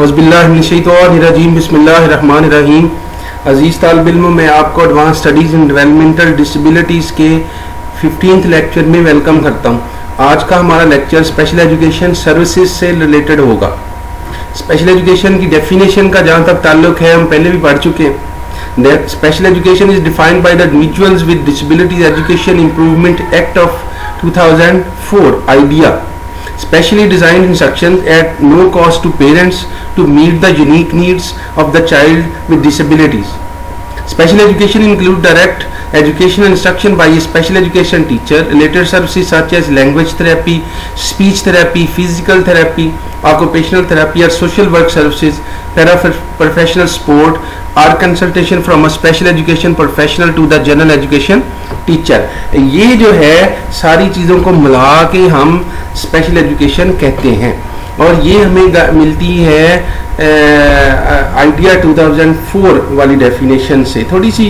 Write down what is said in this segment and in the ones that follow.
औज़ुबिल्लाहिमिनश्शैतानिर्रजीम बिस्मिल्लाहिर्रहमानिर्रहीम। अज़ीज़ तालिब इल्म, मैं आपको एडवांस स्टडीज़ इन डेवलपमेंटल डिसेबिलिटीज़ के 15th लेक्चर में वेलकम करता हूँ। आज का हमारा लेक्चर स्पेशल एजुकेशन सर्विसेज से रिलेटेड होगा। स्पेशल एजुकेशन की डेफिनेशन का जहाँ तक ताल्लुक है हम पहले भी पढ़ चुके हैं। Special education is defined by the individuals with disabilities education improvement act of 2004 idea, specially designed instructions at no cost to parents to meet the unique needs of the child with disabilities. Special education includes direct educational instruction by a special education teacher. Related services such as language therapy, speech therapy, physical therapy, occupational therapy or social work services, paraprofessional sport or consultation from a special education professional to the general education teacher. ये जो है सारी चीज़ों को मिला के हम special education कहते हैं और ये हमें मिलती है आइडिया 2004 वाली डेफिनेशन से। थोड़ी सी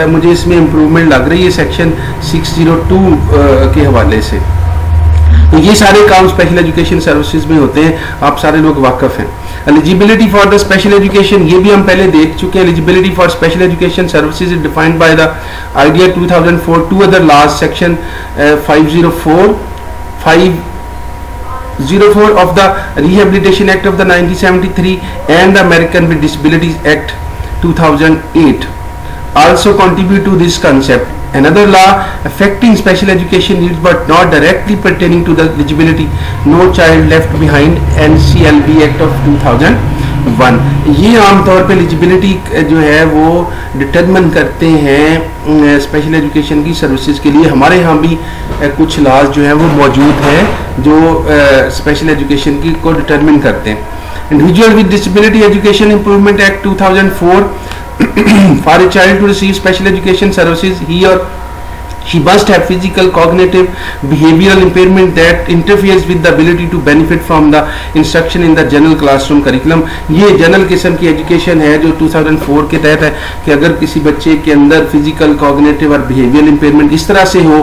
मुझे इसमें इम्प्रूवमेंट लग रही है सेक्शन 602 के हवाले से। तो ये सारे काम स्पेशल एजुकेशन सर्विसेज में होते हैं, आप सारे लोग वाकफ हैं। Eligibility for the special education, ये भी हम पहले देख चुके हैं। Eligibility for special education services is defined by the IDEA 2004, two other laws, section 504 of the Rehabilitation Act of the 1973 and the American with Disabilities Act 2008 also contribute to this concept. Another law affecting special education needs but not directly pertaining to the eligibility, No Child Left Behind, NCLB Act of 2001. ये आमतौर पे eligibility जो है वो determine करते हैं special education की services के लिए। हमारे यहाँ भी कुछ लॉज जो है वो मौजूद हैं जो स्पेशल एजुकेशन की को डिटरमिन करते हैं। Individual with disability education improvement act 2004 for a child to receive special education services, he or she must have physical, cognitive, behavioral impairment that interferes with the ability to benefit from the instruction in the general classroom curriculum. ये general किस्म की education है जो 2004 के तहत है कि अगर किसी बच्चे के अंदर फिजिकल, कॉग्निटिव और बिहेवियरल इम्पेयरमेंट इस तरह से हो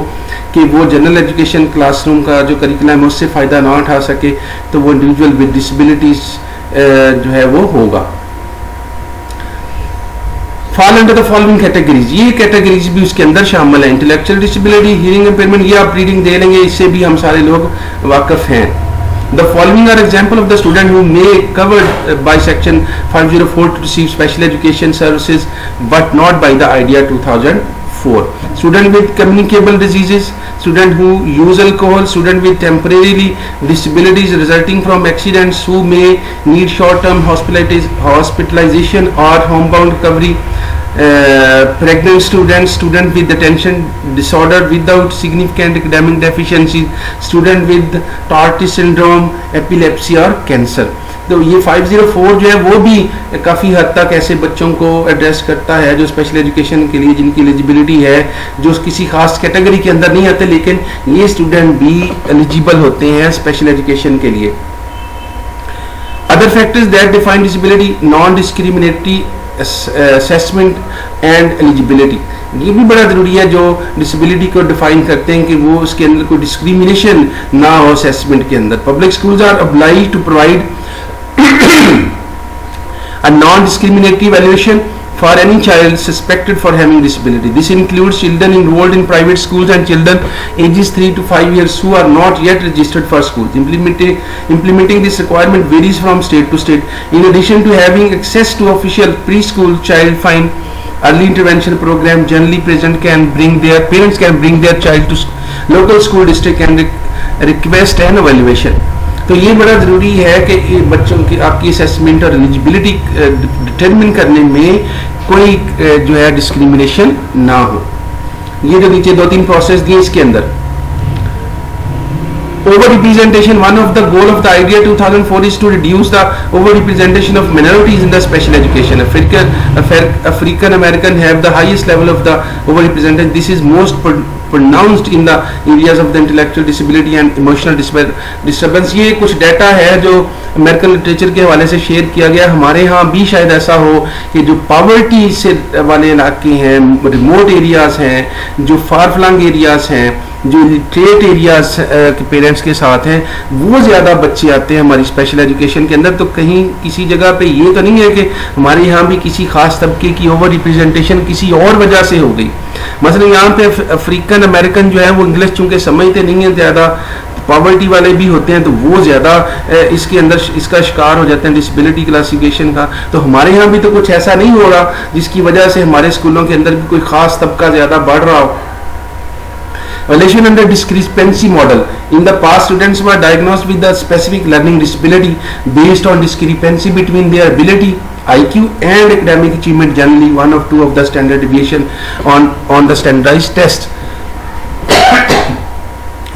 कि वो जनरल एजुकेशन क्लासरूम का जो करिकुलम है उससे फ़ायदा ना उठा सके तो वो इंडिविजुअल विद डिसेबिलिटीज जो है वो होगा। Fall under the following categories, ये कैटेगरीज भी उसके अंदर शामिल है। इंटेलेक्चुअल डिसेबिलिटी, हियरिंग इम्पेयरमेंट, ये आप रीडिंग दे लेंगे, इससे भी हम सारे लोग वाकफ हैं। The following are example of the student who may covered by section 504 to receive special education services but not by the IDEA 2004. Student with communicable diseases, student who use alcohol, student with temporarily disabilities resulting from accidents who may need short-term hospitalization or homebound recovery, pregnant students, student with attention disorder without significant academic deficiencies, student with Tourette syndrome, epilepsy और cancer. तो ये 504 जो है वो भी काफ़ी हद तक ऐसे बच्चों को एड्रेस करता है जो स्पेशल एजुकेशन के लिए जिनकी एलिजिबिलिटी है, जो किसी खास कैटेगरी के अंदर नहीं आते, लेकिन ये स्टूडेंट भी एलिजिबल होते हैं स्पेशल एजुकेशन के लिए। Other factors that define disability, non discriminatory assessment and eligibility, ये भी बड़ा ज़रूरी है जो डिसेबिलिटी को डिफाइन करते हैं कि वो उसके अंदर कोई डिस्क्रिमिनेशन ना हो असेसमेंट के अंदर। Public schools are obliged to provide a non-discriminatory evaluation for any child suspected for having disability. This includes children enrolled in private schools and children ages 3 to 5 years who are not yet registered for schools. Implementing this requirement varies from state to state. In addition to having access to official preschool child find early intervention program, generally parents can bring their child to local school district and request an evaluation. तो ये बड़ा ज़रूरी है कि बच्चों की आपकी assessment और एलिजिबिलिटी डिटरमिन करने में कोई जो है डिस्क्रिमिनेशन ना हो। ये जो नीचे 2-3 प्रोसेस दिए इसके अंदर। Over representation, one of the goal of the IDEA 2004 is to reduce the over representation of minorities in the special education. African American have the highest level of the over representation. This is most pronounced in the areas of the intellectual disability and emotional disturbance। ये कुछ data है जो American literature के हवाले से share किया गया। हमारे यहाँ भी शायद ऐसा हो कि जो पॉवर्टी से वाले इलाके हैं, रिमोट एरियाज हैं, जो फार फ्लंग एरियाज हैं, जो लिटरेट एरियाज के पेरेंट्स के साथ हैं, वो ज़्यादा बच्चे आते हैं हमारी स्पेशल एजुकेशन के अंदर। तो कहीं किसी जगह पे ये तो नहीं है कि हमारे यहाँ भी किसी खास तबके की ओवर रिप्रेजेंटेशन किसी और वजह से हो गई। मसलन यहाँ पे अफ्रीकन अमेरिकन जो है वो इंग्लिश चूँकि समझते नहीं है ज़्यादा, पॉवर्टी वाले भी होते हैं, तो वो ज़्यादा इसके अंदर इसका शिकार हो जाते हैं डिसेबिलिटी क्लासिफिकेशन का। तो हमारे यहाँ भी तो कुछ ऐसा नहीं हो रहा जिसकी वजह से हमारे स्कूलों के अंदर भी कोई ख़ास तबका ज़्यादा बढ़ रहा हो। Evaluation under discrepancy model. In the past, students were diagnosed with a specific learning disability based on discrepancy between their ability, IQ, and academic achievement. Generally, 1 or 2 of the standard deviation on the standardized test.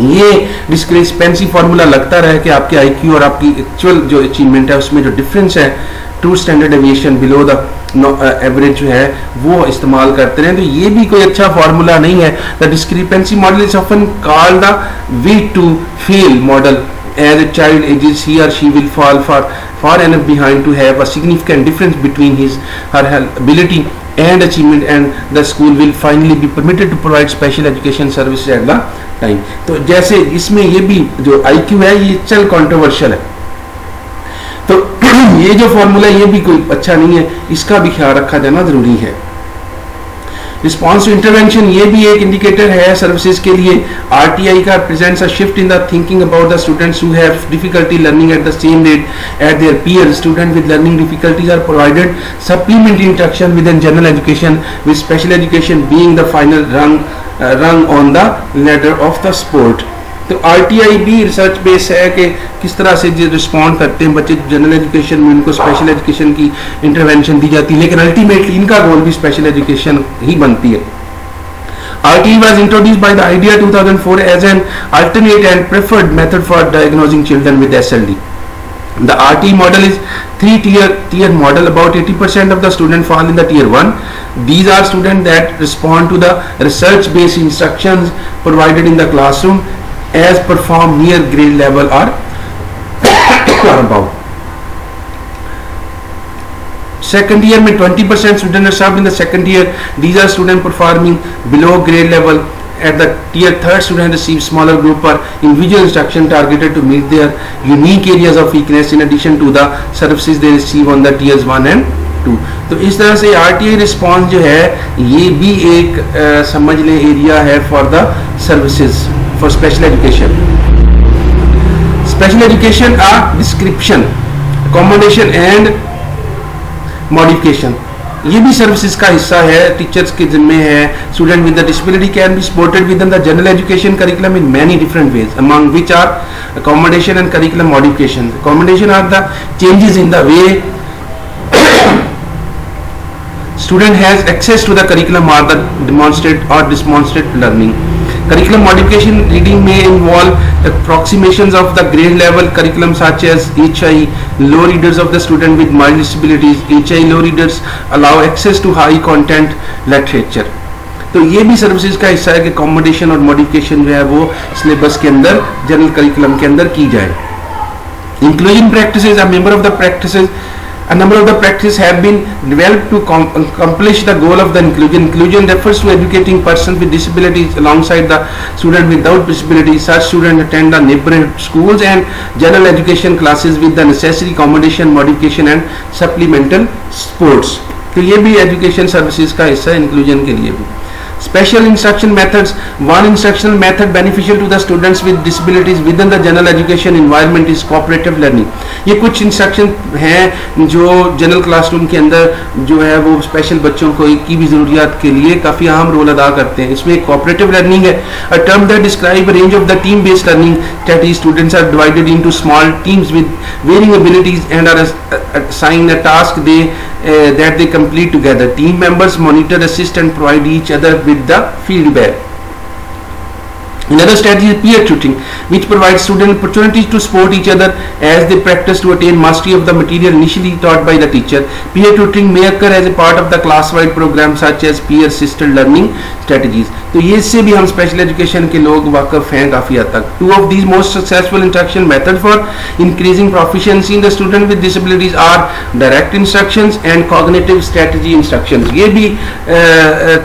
ये discrepancy formula लगता रहा कि आपके IQ और आपकी actual जो achievement है उसमें जो डिफरेंस है, 2 standard deviation below the average जो है वो इस्तेमाल करते रहे। तो ये भी कोई अच्छा फार्मूला नहीं है। The discrepancy model is often called the wait to fail model as a child ages he or she will fall far enough behind to have a significant difference between her ability and achievement, and the school will finally be permitted to provide special education services at the time। तो जैसे इसमें ये भी जो IQ है ये चल controversial है, तो ये जो फॉर्मूला ये भी कोई अच्छा नहीं है, इसका भी ख्याल रखा जाना जरूरी है। रिस्पॉन्स टू इंटरवेंशन ये भी एक इंडिकेटर है सर्विसेज के लिए। RTI का presents a shift in the thinking about the students who have difficulty learning at the same rate at their peers. Student with learning difficulties are provided supplementary instruction within general education, with special education being the final rung on the ladder of the support. तो RTI भी research base है कि किस तरह से respond करते हैं बच्चे जनरल एजुकेशन में, उनको स्पेशल एजुकेशन की इंटरवेंशन दी जाती है, लेकिन अल्टीमेटली इनका गोल भी स्पेशल एजुकेशन ही बनती है। RTI was introduced by the IDEA 2004 as an alternate and preferred method for diagnosing children with SLD. The RTI model is 3-tier model. About 80% of the students fall in the tier 1. These are students that respond to the research-based instructions provided in the classroom as perform near grade level or above. Second year में 20% students are served in the second year. These are students performing below grade level. At the tier 3rd, students receive smaller group or individual instruction targeted to meet their unique areas of weakness in addition to the services they receive on the tiers 1 and 2. तो इस तरह से RTI response जो है ये भी एक समझ लें एरिया है for the services for special education. Special education are description, accommodation and modification, ये भी सर्विसेज का हिस्सा है, टीचर्स के जिम्मे है। Student with the disability can be supported within the general education curriculum in many different ways, among which are accommodation and curriculum modification. Accommodation are the changes in the way student has access to the curriculum or the demonstrate learning. Curriculum modification reading may involve approximations of the grade level curriculum such as HI low readers of the student with mild disabilities. HI low readers allow access to high content literature. तो ये भी services का हिस्सा है कि accommodation और modification जो है वो सिलेबस के अंदर जनरल करिकुलम के अंदर की जाए। Inclusion practices, a number of the practices have been developed to accomplish the goal of the inclusion. Inclusion refers to educating persons with disabilities alongside the student without disabilities. Such students attend the neighborhood schools and general education classes with the necessary accommodation, modification and supplemental sports. तो ये भी education services का हिस्सा है inclusion के लिए भी। Special instruction methods. One instructional method beneficial to the students with disabilities within the general education environment is cooperative learning. ये कुछ इंस्ट्रक्शन हैं जो जनरल क्लासरूम के अंदर जो है वो स्पेशल बच्चों को की भी ज़रूरियात के लिए काफ़ी अहम रोल अदा करते हैं। इसमें cooperative learning है, a term that describe a range of the team-based learning strategies. Students are divided into small teams with varying abilities and are assigned a task that they complete together. Team members monitor, assist and provide each other with the feedback. Another strategy is peer tutoring, which provides students opportunities to support each other as they practice to attain mastery of the material initially taught by the teacher. Peer tutoring may occur as a part of the class-wide program such as peer-assisted learning strategies. तो ये इससे भी हम special education के लोग वाकफ हैं काफ़ी हद तक। Two of these most successful instruction method for increasing proficiency in the student with disabilities are direct instructions and cognitive strategy instructions. ये भी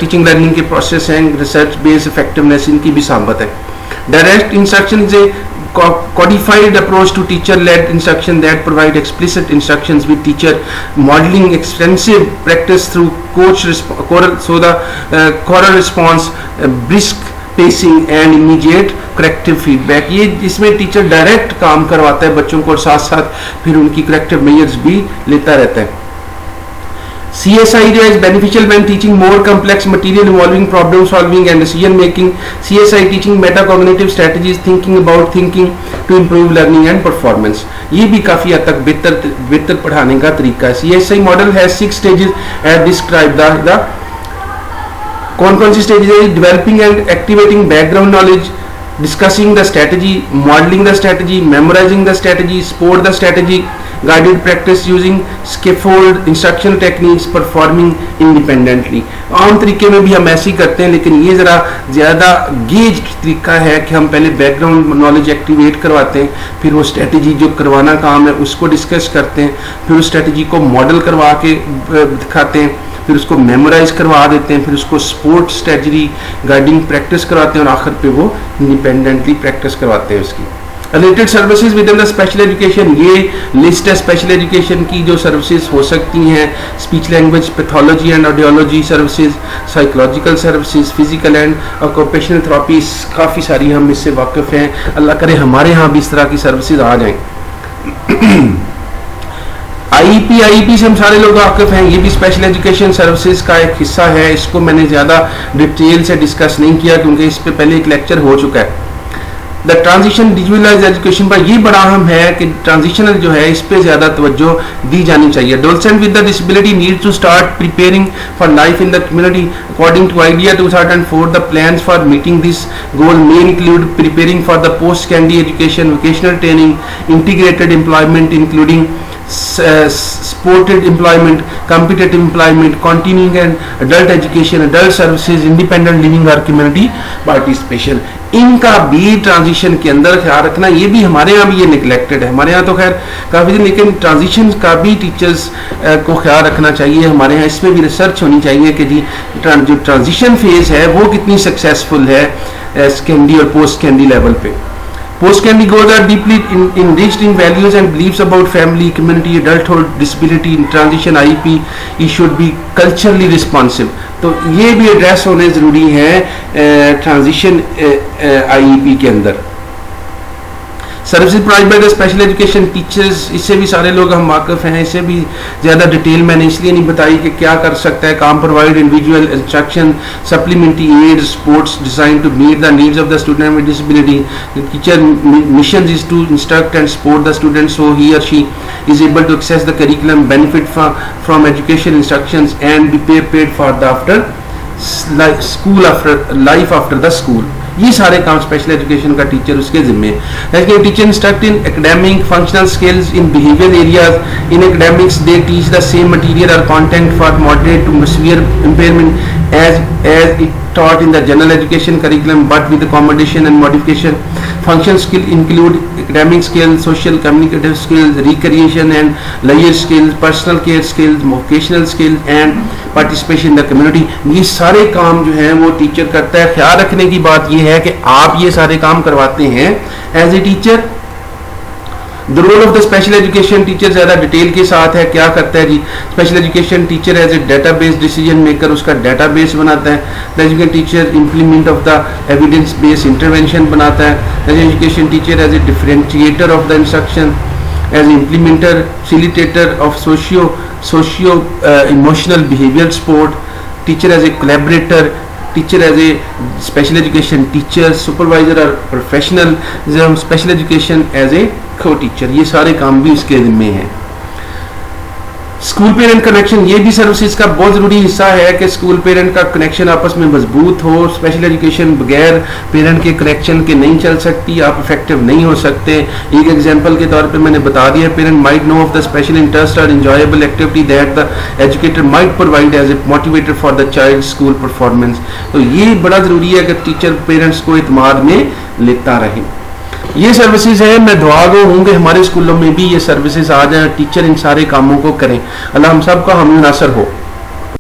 टीचिंग लर्निंग के प्रोसेस हैं, रिसर्च बेस्ड इफेक्टिवनेस इनकी भी सामत है। Direct instruction is a codified approach to teacher-led instruction that provide explicit instructions with teacher modeling extensive practice through choral response, brisk pacing and immediate corrective feedback। ये इसमें teacher direct काम करवाता है बच्चों को और साथ साथ फिर उनकी करेक्टिव मेजर्स भी लेता रहता है। CSI is beneficial when teaching more complex material involving problem solving and decision making. CSI teaching metacognitive strategies, thinking about thinking to improve learning and performance. ये भी काफ़ी हद तक बेहतर पढ़ाने का तरीका है। CSI model has 6 stages as described. The कौन सी stages है? Developing and activating background knowledge, discussing the strategy, modeling the strategy, memorizing the strategy, support the strategy, guided practice using scaffold instructional techniques, performing independently। आम तरीके में भी हम ऐसे ही करते हैं, लेकिन ये ज़रा ज़्यादा गेज तरीका है कि हम पहले बैकग्राउंड नॉलेज एक्टिवेट करवाते हैं, फिर वो स्ट्रेटजी जो करवाना काम है उसको डिस्कस करते हैं, फिर उस स्ट्रेटजी को मॉडल करवा के दिखाते हैं, फिर उसको मेमोराइज करवा देते हैं, फिर उसको स्पोर्ट स्ट्रेटजी गाइडिंग प्रैक्टिस करवाते हैं और आखिर पे वो इंडिपेंडेंटली प्रैक्टिस करवाते हैं उसकी। Related services with in the special education, ये लिस्ट है स्पेशल एजुकेशन की जो सर्विसेज हो सकती हैं। Speech language pathology and audiology services, psychological services, physical and occupational therapy, काफ़ी सारी हम इससे वाकिफ़ हैं। अल्लाह करे हमारे यहाँ भी इस तरह की सर्विसेज आ जाएं। आईईपी से हम सारे लोग वाकिफ़ हैं, ये भी स्पेशल एजुकेशन सर्विसेज का एक हिस्सा है। इसको मैंने ज़्यादा डिटेल से डिस्कस नहीं किया क्योंकि इस पर पहले एक लेक्चर हो चुका है। द ट्रांजिशन डिजिटलाइज एजुकेशन पर ये बड़ा अहम है कि ट्रांजिशनल जो है इस पे ज़्यादा तवज्जो दी जानी चाहिए। Adolescent with the disability need to start preparing for life in the community according to IDEA 2004। The plans for meeting this goal may include preparing for the post secondary education, vocational training, integrated employment including supported employment, competitive employment, continuing and adult education, adult services, independent living और community participation। इनका भी transition के अंदर ख्याल रखना, ये भी हमारे यहाँ भी ये निगलेक्टेड है। हमारे यहाँ तो खैर काफ़ी, लेकिन ट्रांजिशन का भी टीचर्स को ख्याल रखना चाहिए। हमारे यहाँ इसमें भी रिसर्च होनी चाहिए कि जी जो ट्रांजिशन फेज़ है वो कितनी सक्सेसफुल है सेकेंडरी और पोस्ट सेकेंडरी लेवल पे। Post-secondary goals are deeply enriched in values and beliefs about family, community, adulthood, disability. In transition IEP, it should be culturally responsive. तो ये भी एड्रेस होने ज़रूरी है ट्रांजिशन IEP के अंदर। Services provide by the special education teachers, इससे भी सारे लोग हम वाकिफ़ हैं। इससे भी ज़्यादा डिटेल मैंने इसलिए नहीं बताई कि क्या कर सकता है काम। Provide individual instruction, supplementary aid, supports design to meet the needs of the student with disability. Teacher mission is to instruct and support the student so he और she is able to access the curriculum, benefit from education instructions and be prepared for the life after the school। ये सारे काम special education का teacher उसके जिम्मे है। Teacher instruct in academic functional skills in behaviour areas. In academics they teach the same material और content for moderate to severe impairment as it taught in the general education curriculum, but with accommodation and modification. Function skill include academic skills, social communicative skills, recreation and leisure skills, personal care skills, vocational skills and participation in the community। ये सारे काम जो हैं वो teacher करता है। ख्याल रखने की बात ये है कि आप ये सारे काम करवाते हैं as a teacher. The role of the special education teacher ज़्यादा डिटेल के साथ है। क्या करता है जी special education teacher as a database decision maker, उसका डेटाबेस बनाता है। The education teacher implement of the evidence based intervention बनाता है। The education teacher as a differentiator of the instruction, as implementer, facilitator of socio emotional behaviour support, teacher as a collaborator, teacher as A special education teacher, supervisor और professional, special education as a co teacher. ये सारे काम भी इसके जिम्मे हैं। School parent connection, ये भी सर्विसेज का बहुत ज़रूरी हिस्सा है कि स्कूल पेरेंट का कनेक्शन आपस में मजबूत हो। स्पेशल एजुकेशन बगैर पेरेंट के कनेक्शन के नहीं चल सकती, आप इफेक्टिव नहीं हो सकते। एक एग्जांपल के तौर पे मैंने बता दिया, parent might know of the special interest और enjoyable activity that the educator might provide as a motivator for the child school performance. तो ये बड़ा ज़रूरी है कि टीचर पेरेंट्स को इत्मीनान में लेता रहे। ये सर्विसेज है, मैं दुआ गो हूँ कि हमारे स्कूलों में भी ये सर्विसेज आ जाए, टीचर इन सारे कामों को करें। अल्लाह हम सब का हामी नासर हो।